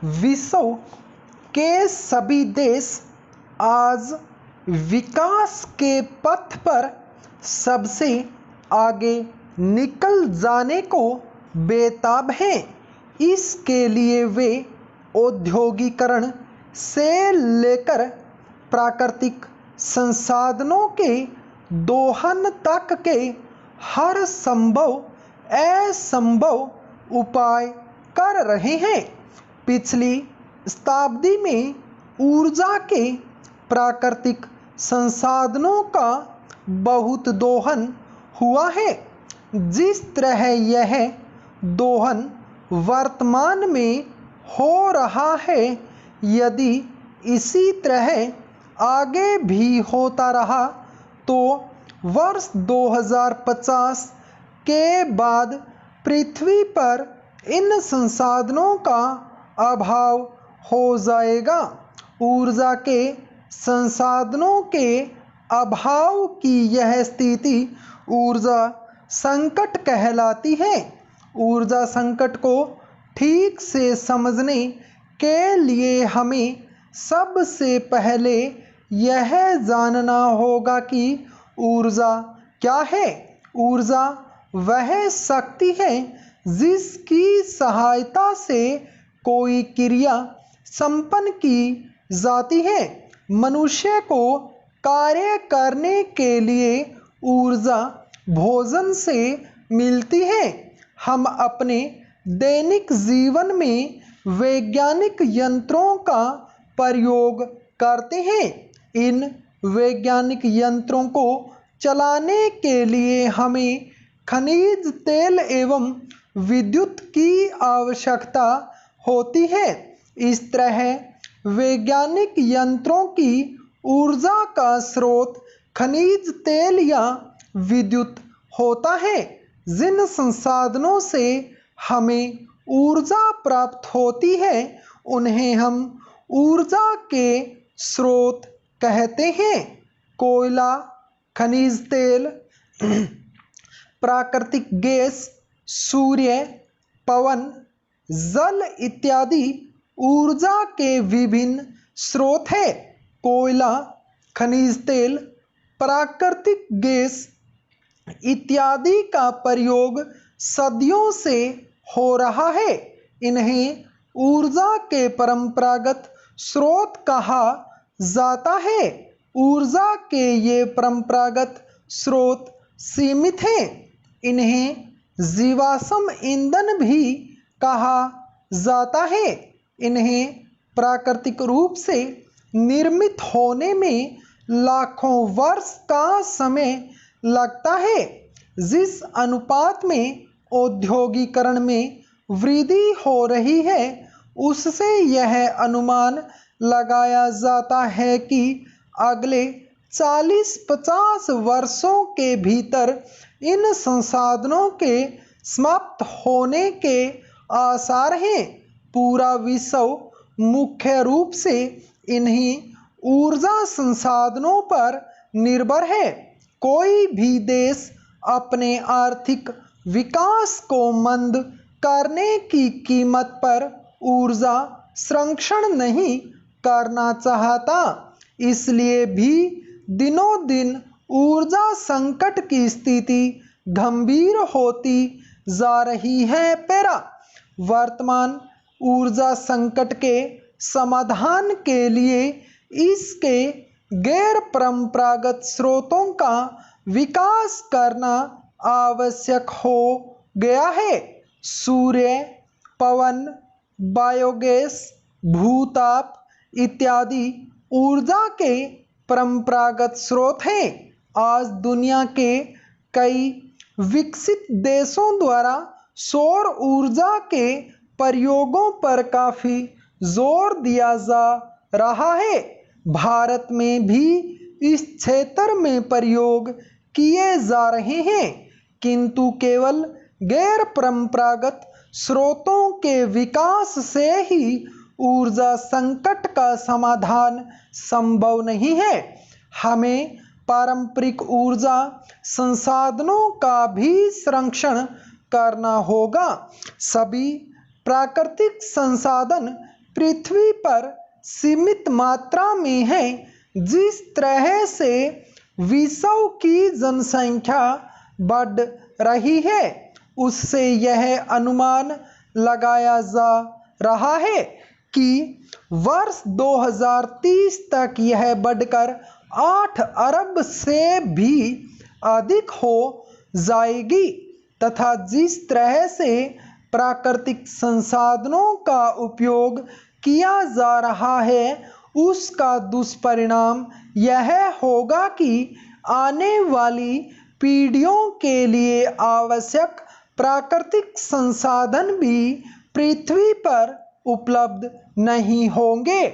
विश्व के सभी देश आज विकास के पथ पर सबसे आगे निकल जाने को बेताब हैं। इसके लिए वे औद्योगिकरण से लेकर प्राकृतिक संसाधनों के दोहन तक के हर संभव असंभव उपाय कर रहे हैं। पिछली शताब्दी में ऊर्जा के प्राकृतिक संसाधनों का बहुत दोहन हुआ है। जिस तरह यह दोहन वर्तमान में हो रहा है, यदि इसी तरह आगे भी होता रहा तो वर्ष 2050 के बाद पृथ्वी पर इन संसाधनों का अभाव हो जाएगा। ऊर्जा के संसाधनों के अभाव की यह स्थिति ऊर्जा संकट कहलाती है। ऊर्जा संकट को ठीक से समझने के लिए हमें सबसे पहले यह जानना होगा कि ऊर्जा क्या है। ऊर्जा वह शक्ति है जिसकी सहायता से कोई क्रिया संपन्न की जाती है। मनुष्य को कार्य करने के लिए ऊर्जा भोजन से मिलती है। हम अपने दैनिक जीवन में वैज्ञानिक यंत्रों का प्रयोग करते हैं। इन वैज्ञानिक यंत्रों को चलाने के लिए हमें खनिज तेल एवं विद्युत की आवश्यकता होती है। इस तरह वैज्ञानिक यंत्रों की ऊर्जा का स्रोत खनिज तेल या विद्युत होता है। जिन संसाधनों से हमें ऊर्जा प्राप्त होती है उन्हें हम ऊर्जा के स्रोत कहते हैं। कोयला, खनिज तेल, प्राकृतिक गैस, सूर्य, पवन, जल इत्यादि ऊर्जा के विभिन्न स्रोत हैं। कोयला, खनिज तेल, प्राकृतिक गैस इत्यादि का प्रयोग सदियों से हो रहा है। इन्हें ऊर्जा के परंपरागत स्रोत कहा जाता है। ऊर्जा के ये परंपरागत स्रोत सीमित हैं। इन्हें जीवाश्म ईंधन भी कहा जाता है। इन्हें प्राकृतिक रूप से निर्मित होने में लाखों वर्ष का समय लगता है। जिस अनुपात में औद्योगिकरण में वृद्धि हो रही है उससे यह अनुमान लगाया जाता है कि अगले 40-50 वर्षों के भीतर इन संसाधनों के समाप्त होने के आसार हैं। पूरा विश्व मुख्य रूप से इन्हीं ऊर्जा संसाधनों पर निर्भर है। कोई भी देश अपने आर्थिक विकास को मंद करने की कीमत पर ऊर्जा संरक्षण नहीं करना चाहता। इसलिए भी दिनों दिन ऊर्जा संकट की स्थिति गंभीर होती जा रही है। वर्तमान ऊर्जा संकट के समाधान के लिए इसके गैर परंपरागत स्रोतों का विकास करना आवश्यक हो गया है। सूर्य, पवन, बायोगैस, भूताप इत्यादि ऊर्जा के परंपरागत स्रोत हैं। आज दुनिया के कई विकसित देशों द्वारा सौर ऊर्जा के प्रयोगों पर काफी जोर दिया जा रहा है। भारत में भी इस क्षेत्र में प्रयोग किए जा रहे हैं, किंतु केवल गैर परंपरागत स्रोतों के विकास से ही ऊर्जा संकट का समाधान संभव नहीं है। हमें पारंपरिक ऊर्जा संसाधनों का भी संरक्षण करना होगा। सभी प्राकृतिक संसाधन पृथ्वी पर सीमित मात्रा में है। जिस तरह से विश्व की जनसंख्या बढ़ रही है, उससे यह अनुमान लगाया जा रहा है कि वर्ष 2030 तक यह बढ़कर 8 अरब से भी अधिक हो जाएगी तथा जिस तरह से प्राकृतिक संसाधनों का उपयोग किया जा रहा है, उसका दुष्परिणाम यह होगा कि आने वाली पीढ़ियों के लिए आवश्यक प्राकृतिक संसाधन भी पृथ्वी पर उपलब्ध नहीं होंगे,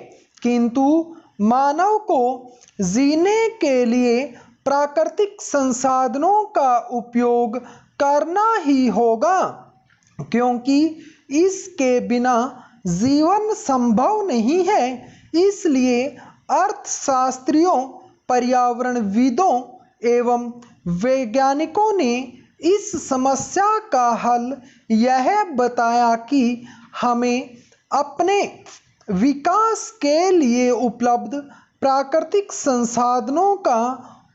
किंतु मानव को जीने के लिए प्राकृतिक संसाधनों का उपयोग करना ही होगा, क्योंकि इसके बिना जीवन संभव नहीं है। इसलिए अर्थशास्त्रियों, पर्यावरणविदों एवं वैज्ञानिकों ने इस समस्या का हल यह बताया कि हमें अपने विकास के लिए उपलब्ध प्राकृतिक संसाधनों का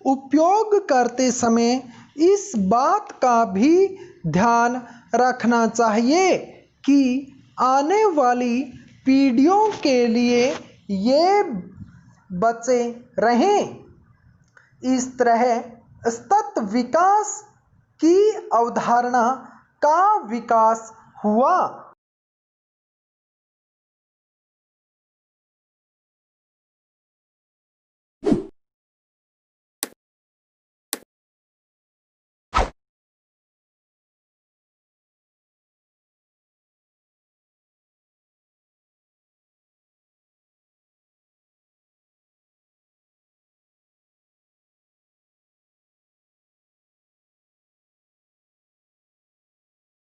उपयोग करते समय इस बात का भी ध्यान रखना चाहिए कि आने वाली पीढ़ियों के लिए ये बचे रहें। इस तरह सतत विकास की अवधारणा का विकास हुआ।